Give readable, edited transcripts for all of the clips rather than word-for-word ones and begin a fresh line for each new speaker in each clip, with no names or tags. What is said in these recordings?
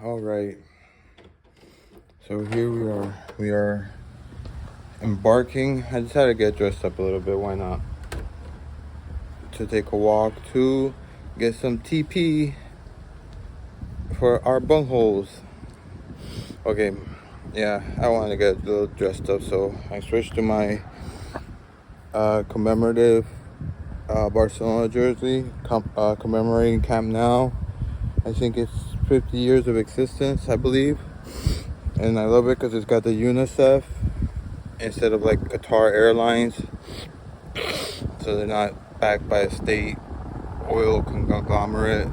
All right, so here we are. We are embarking. I just had to get dressed up a little bit. Why not? To take a walk to get some TP for our bungholes. Okay, yeah, I wanted to get a little dressed up, so I switched to my commemorative Barcelona jersey, commemorating Camp Nou. I think it's 50 years of existence, I believe. And I love it because it's got the UNICEF instead of like Qatar Airlines. So they're not backed by a state oil conglomerate.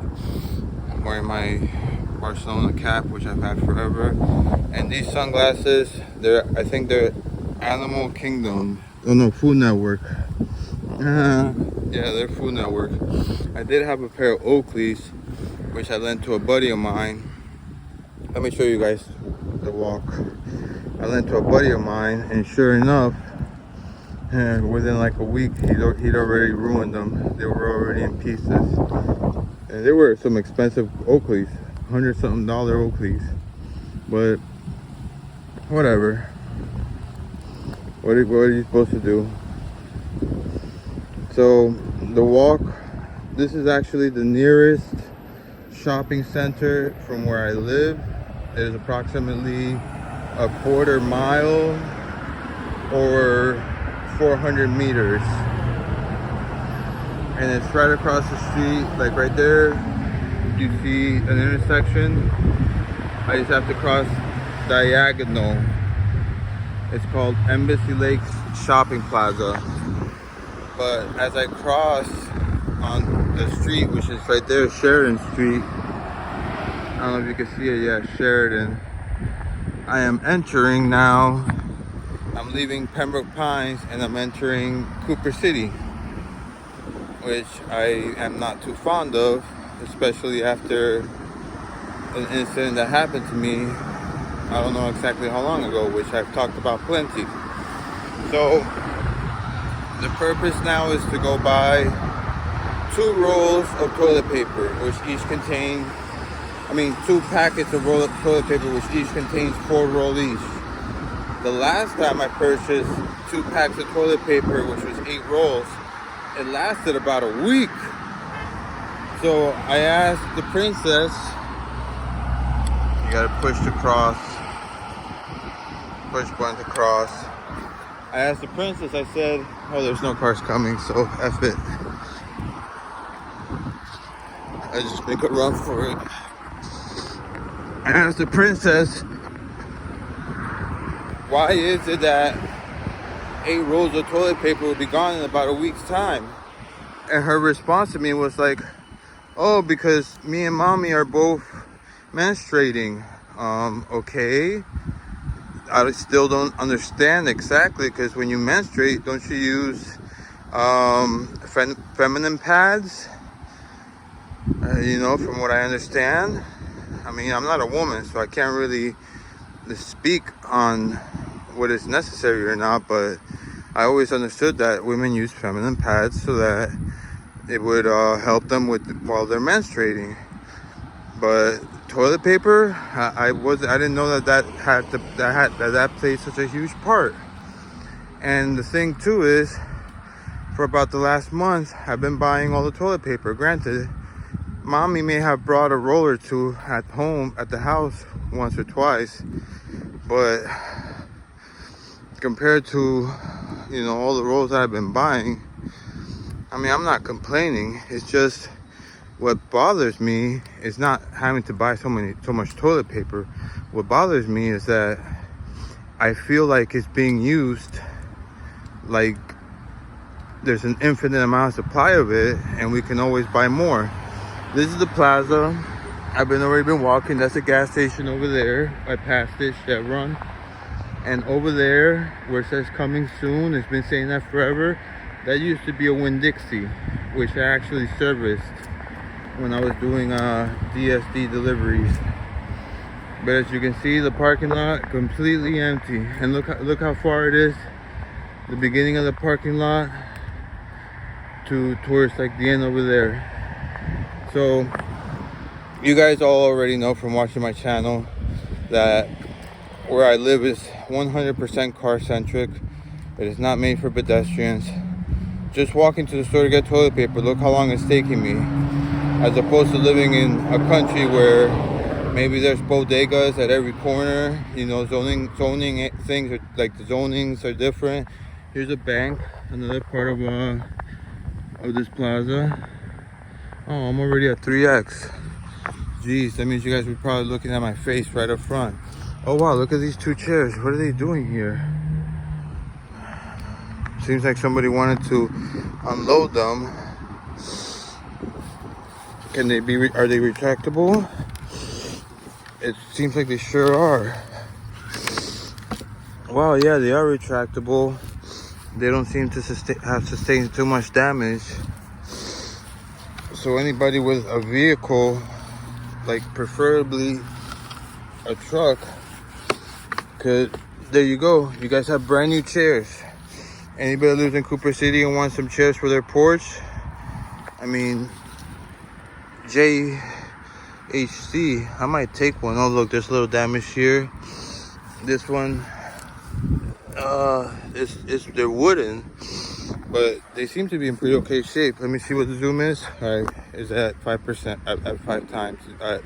I'm wearing my Barcelona cap, which I've had forever. And these sunglasses, I think they're Animal Kingdom. Oh no, Food Network. Yeah, they're Food Network. I did have a pair of Oakleys, which I lent to a buddy of mine. Let me show you guys the walk. I lent to a buddy of mine, and sure enough, within like a week, he'd already ruined them. They were already in pieces. And they were some expensive Oakleys, $100-something Oakleys. But whatever. What are you supposed to do? So the walk, this is actually the nearest shopping center from where I live. It is approximately a quarter mile or 400 meters. And it's right across the street, like right there. You see an intersection. I just have to cross diagonal. It's called Embassy Lakes Shopping Plaza. But as I cross on the street, which is right there, Sheridan Street, I don't know if you can see it, yeah, Sheridan. I am entering now. I'm leaving Pembroke Pines and I'm entering Cooper City, which I am not too fond of, especially after an incident that happened to me, I don't know exactly how long ago, which I've talked about plenty. So the purpose now is to go buy 2 rolls of toilet paper, which each contain, 2 packets of toilet paper, which each contains 4 rolls each. The last time I purchased 2 packs of toilet paper, which was 8 rolls, it lasted about a week. So I asked the princess, you gotta push to cross, push button to cross. I asked the princess, I said, oh, there's no cars coming, so F it. I just make a run for it. I asked the princess, why is it that 8 rolls of toilet paper will be gone in about a week's time? And her response to me was like, oh, because me and mommy are both menstruating. Okay. I still don't understand exactly, because when you menstruate, don't you use feminine pads? From what I understand. I'm not a woman, so I can't really speak on what is necessary or not, but I always understood that women use feminine pads so that it would help them while they're menstruating. But toilet paper, I didn't know that played such a huge part. And the thing too is, for about the last month, I've been buying all the toilet paper. Granted, mommy may have brought a roll or 2 at home, at the house, once or twice, but compared to, all the rolls that I've been buying, I'm not complaining. It's just, what bothers me is not having to buy so much toilet paper. What bothers me is that I feel like it's being used like there's an infinite amount of supply of it and we can always buy more. This is the plaza. I've already been walking. That's a gas station over there. I passed it, Chevron. And over there, where it says coming soon, it's been saying that forever. That used to be a Winn-Dixie, which I actually serviced when I was doing DSD deliveries. But as you can see, the parking lot completely empty. And look how far it is. The beginning of the parking lot towards like the end over there. So You guys all already know from watching my channel that where I live is 100% car centric. It is not made for pedestrians. Just walking to the store to get toilet paper, look how long it's taking me. As opposed to living in a country where maybe there's bodegas at every corner. You know, zoning things are, like the zonings are different. Here's a bank, another part of this plaza. Oh, I'm already at 3x. Jeez, that means you guys were probably looking at my face right up front. Oh wow, look at these two chairs. What are they doing here? Seems like somebody wanted to unload them. Can they be, are they retractable? It seems like they sure are. Wow, yeah, they are retractable. They don't seem to have sustained too much damage. So anybody with a vehicle, like preferably a truck, there you go. You guys have brand new chairs. Anybody that lives in Cooper City and wants some chairs for their porch, I mean, JHC, I might take one. Oh look, there's a little damage here. This one, they're wooden, but they seem to be in pretty okay shape. Let me see what the zoom is. All right, is at 5%, at 5 times, at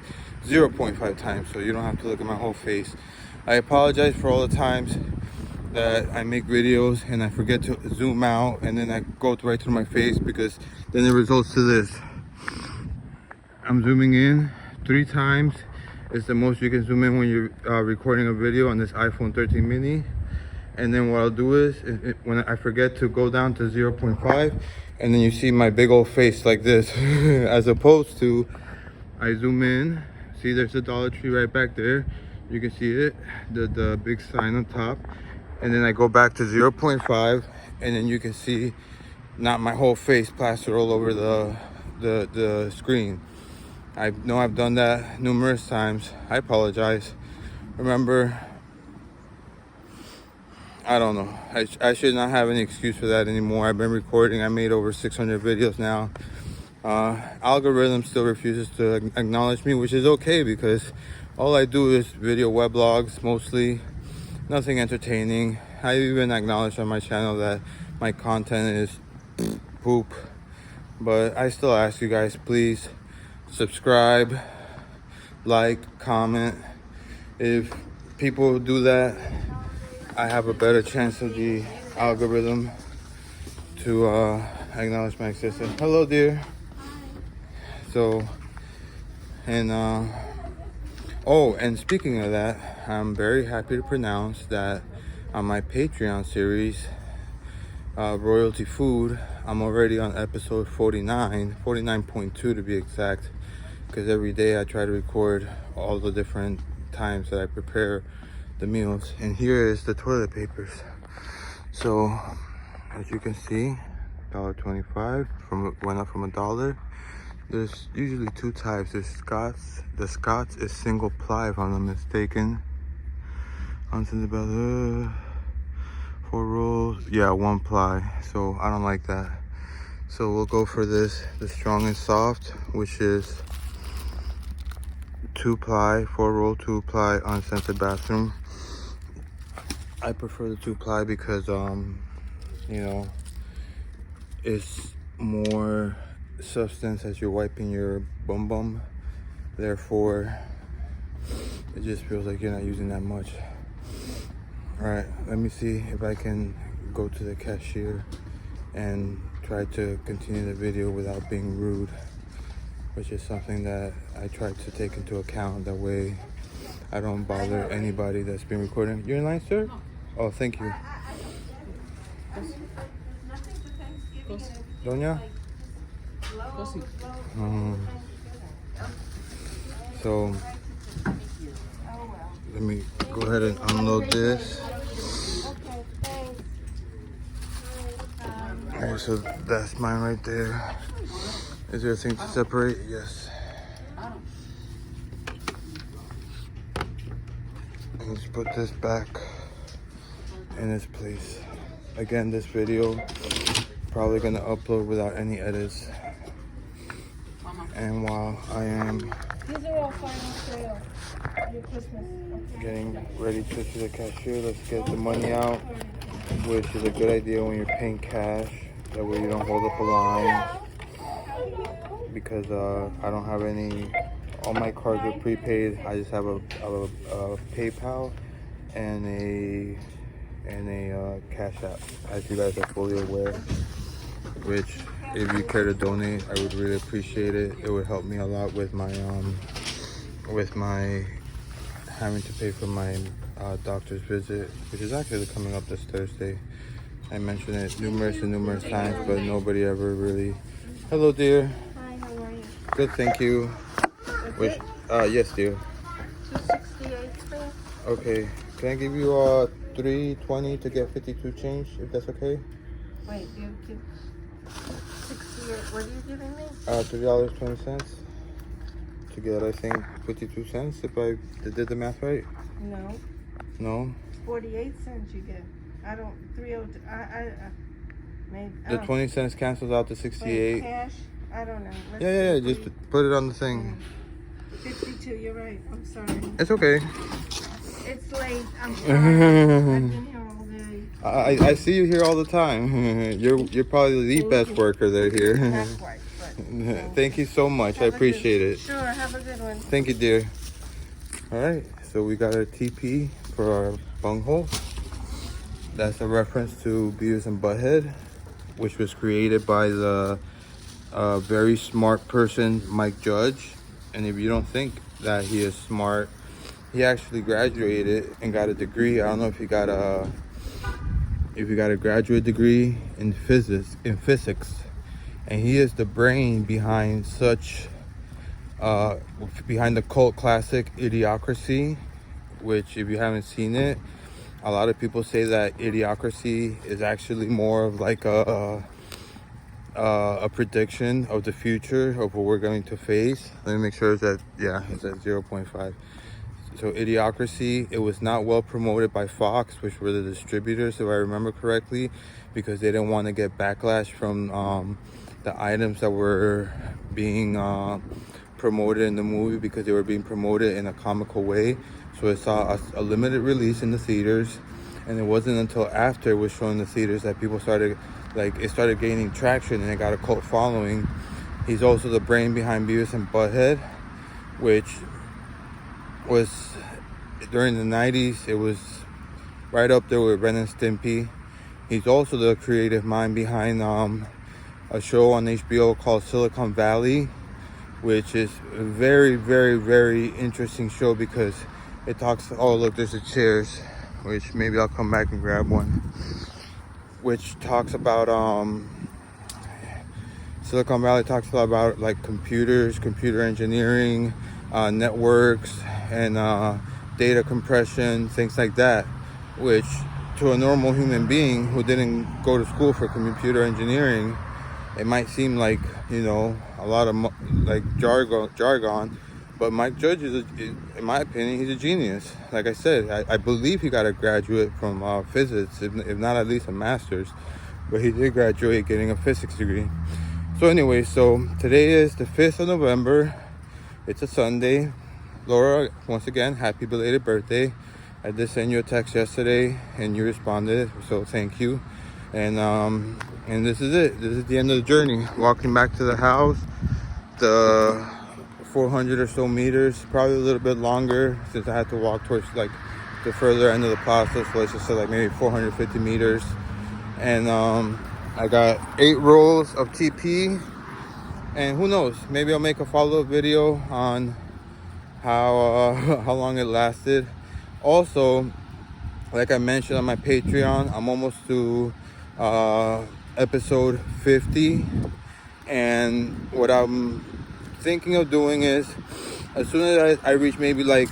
0.5 times, so you don't have to look at my whole face. I apologize for all the times that I make videos and I forget to zoom out and then I go right through my face, because then it results to this. I'm zooming in 3 times. It's the most you can zoom in when you're recording a video on this iPhone 13 mini. And then what I'll do is, when I forget to go down to 0.5, and then you see my big old face like this, as opposed to I zoom in. See, there's a Dollar Tree right back there. You can see it, the big sign on top. And then I go back to 0.5, and then you can see not my whole face plastered all over the screen. I know I've done that numerous times. I apologize. Remember, I don't know. I should not have any excuse for that anymore. I've been recording. I made over 600 videos now. Algorithm still refuses to acknowledge me, which is okay, because all I do is video weblogs mostly. Nothing entertaining. I even acknowledge on my channel that my content is poop. But I still ask you guys, please subscribe, like, comment. If people do that, I have a better chance of the algorithm to acknowledge my existence. Hello, dear. So, and oh, and speaking of that, I'm very happy to pronounce that on my Patreon series, Royalty Food, I'm already on episode 49.2 to be exact, because every day I try to record all the different times that I prepare the meals. And here is the toilet papers. So, as you can see, $1.25 went up from $1. There's usually 2 types. There's Scots. The Scots is single ply, if I'm not mistaken. Onto about 4 rolls. Yeah, 1 ply. So I don't like that. So we'll go for this, the strong and soft, which is 2 ply, 4 roll, 2 ply unscented bathroom. I prefer the 2 ply because you know, it's more substance as you're wiping your bum. Therefore, it just feels like you're not using that much. All right, let me see if I can go to the cashier and try to continue the video without being rude, which is something that I try to take into account. That way I don't bother anybody that's been recording. You're in line, sir? Oh, thank you. Doña? So let me go ahead and unload this. Alright, so that's mine right there. Is there a thing to separate? Yes. Let's put this back in its place. Again, this video probably gonna upload without any edits. And while I am
These are all final sale. Your Christmas. Okay.
Getting ready to the cashier. Let's get the money out, which is a good idea when you're paying cash. That way you don't hold up a line. Because I don't have any. All my cards are prepaid. I just have a PayPal and a Cash App, as you guys are fully aware. Which, if you care to donate, I would really appreciate it. It would help me a lot with my having to pay for my doctor's visit, which is actually coming up this Thursday. I mentioned it numerous times, but nobody ever really. Hello, dear.
Hi, how are you?
Good, thank you. Which, yes, dear.
268, please.
Okay. Can I give you $3.20 to get 52 change, if that's okay?
Wait, you give 68. What are you giving me?
$3.20 to get, I think, 52 cents. If I did the math right.
No.
No.
48 cents you get. I don't. 302. Maybe.
The 20 cents cancels out to 68.
Wait, cash. I don't know. Let's
Yeah.
see,
Just put it on the thing.
52. You're right. I'm sorry.
It's okay.
It's late. I'm sorry. I've been here all day.
I see you here all the time. You're probably the best worker there here.
Not quite, but
Thank you so much. I
have a
appreciate it.
Sure. Have a good one.
Thank you, dear. All right, so we got our TP for our bunghole. That's a reference to Beavis and Butthead, which was created by the very smart person, Mike Judge. And if you don't think that he is smart, he actually graduated and got a degree. I don't know if he got a graduate degree in physics, and he is the brain behind behind the cult classic Idiocracy, which, if you haven't seen it, a lot of people say that Idiocracy is actually more of like a prediction of the future of what we're going to face. Let me make sure it's at 0.5. So Idiocracy, it was not well promoted by Fox, which were the distributors, if I remember correctly, because they didn't want to get backlash from the items that were being promoted in the movie, because they were being promoted in a comical way. So it saw a limited release in the theaters, and it wasn't until after it was shown in the theaters that people started, it started gaining traction and it got a cult following. He's also the brain behind Beavis and Butthead, which was during the 90s. It was right up there with Ren and Stimpy. He's also the creative mind behind a show on HBO called Silicon Valley, which is a very, very, very interesting show because it talks. Oh, look, there's the chairs, which maybe I'll come back and grab one. Which talks about Silicon Valley talks a lot about like computers, computer engineering, networks, and data compression, things like that. Which, to a normal human being who didn't go to school for computer engineering, it might seem like, a lot of like jargon, but Mike Judge in my opinion, he's a genius. Like I said, I believe he got a graduate from physics, if not at least a master's, but he did graduate getting a physics degree. So anyway, so today is the 5th of November. It's a Sunday. Laura, once again, happy belated birthday. I did send you a text yesterday and you responded, so thank you. And this is it. This is the end of the journey. Walking back to the house, the 400 or so meters, probably a little bit longer since I had to walk towards like the further end of the plaza. So let's just say like maybe 450 meters. And I got 8 rolls of TP. And who knows? Maybe I'll make a follow-up video on how long it lasted. Also, like I mentioned on my Patreon, I'm almost to episode 50, and what I'm thinking of doing is, as soon as I reach maybe like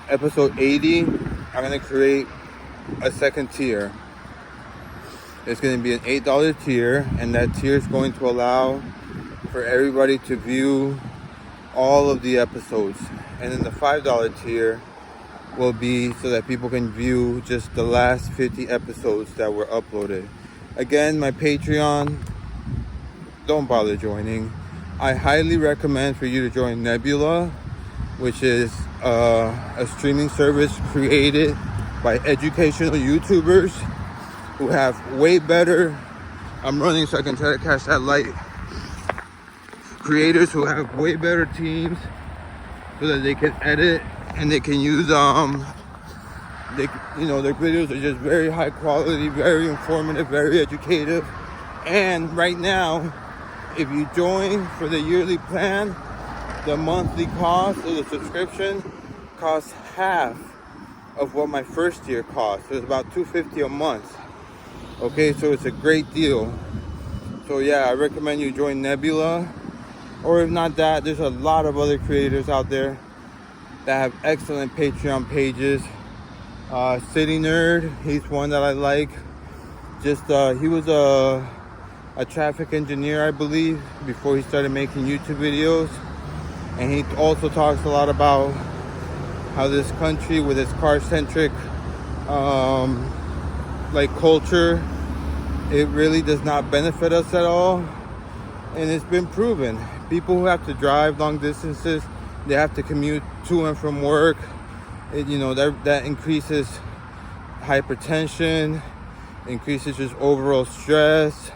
episode 80, I'm gonna create a second tier. It's gonna be an $8 tier, and that tier is going to allow for everybody to view all of the episodes. And then the $5 tier will be so that people can view just the last 50 episodes that were uploaded. Again, my Patreon, don't bother joining. I highly recommend for you to join Nebula, which is a streaming service created by educational YouTubers who have way better, I'm running so I can try to catch that light, creators who have way better teams so that they can edit and they can use they, you know, their videos are just very high quality, very informative, very educative. And right now, if you join for the yearly plan, the monthly cost of the subscription costs half of what my first year cost. So it's about $250 a month. Okay, so it's a great deal. So yeah, I recommend you join Nebula. Or if not that, there's a lot of other creators out there that have excellent Patreon pages. City Nerd, he's one that I like. Just he was a traffic engineer, I believe, before he started making YouTube videos. And he also talks a lot about how this country with its car-centric like culture, it really does not benefit us at all. And it's been proven. People who have to drive long distances, they have to commute to and from work. You know, that increases hypertension, increases just overall stress,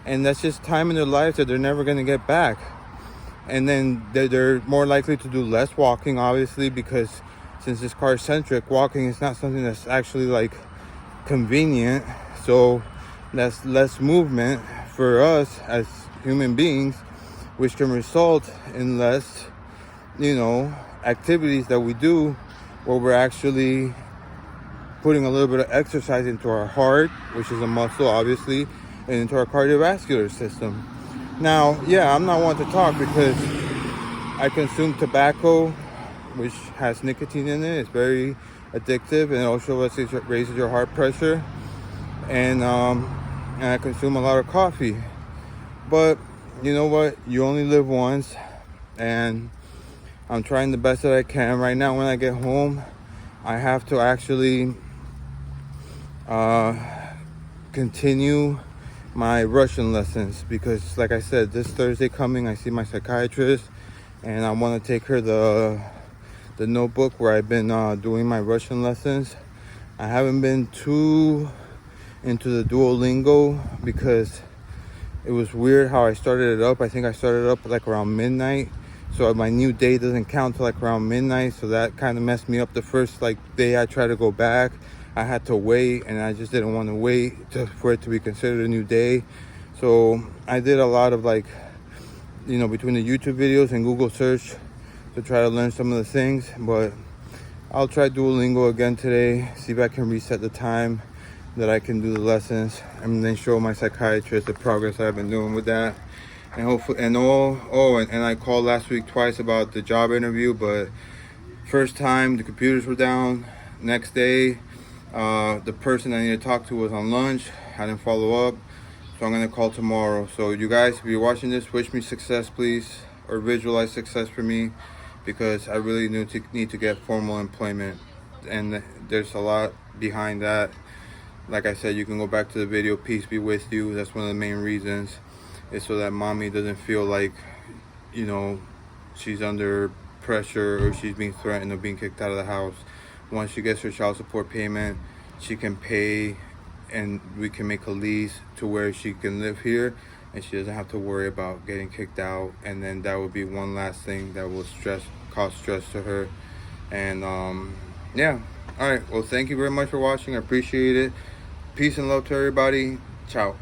and that's just time in their life that they're never going to get back. And then they're more likely to do less walking, obviously, because since it's car-centric, walking is not something that's actually like convenient. So that's less movement for us as human beings, which can result in less, you know, activities that we do where we're actually putting a little bit of exercise into our heart, which is a muscle, obviously, and into our cardiovascular system. Now, yeah, I'm not one to talk because I consume tobacco, which has nicotine in it. It's very addictive, and it also raises your heart pressure. And I consume a lot of coffee. But you know what? You only live once, and I'm trying the best that I can. Right now, when I get home, I have to actually continue my Russian lessons because, like I said, this Thursday coming, I see my psychiatrist, and I want to take her the notebook where I've been doing my Russian lessons. I haven't been too into the Duolingo because it was weird how I started it up. I think I started it up like around midnight. So my new day doesn't count till like around midnight. So that kind of messed me up. The first like day I tried to go back, I had to wait, and I just didn't want to wait for it to be considered a new day. So I did a lot of like, you know, between the YouTube videos and Google search to try to learn some of the things. But I'll try Duolingo again today, see if I can reset the time that I can do the lessons, and then show my psychiatrist the progress I've been doing with that. And hopefully, and I called last week twice about the job interview, but first time the computers were down. Next day, the person I need to talk to was on lunch. I didn't follow up, so I'm gonna call tomorrow. So you guys, if you're watching this, wish me success, please, or visualize success for me, because I really need to get formal employment, and there's a lot behind that. Like I said, you can go back to the video, peace be with you. That's one of the main reasons. Is so that mommy doesn't feel like, you know, she's under pressure or she's being threatened of being kicked out of the house. Once she gets her child support payment, she can pay, and we can make a lease to where she can live here, and she doesn't have to worry about getting kicked out. And then that would be one last thing that will cause stress to her. And yeah, all right, well, thank you very much for watching. I appreciate it. Peace and love to everybody. Ciao.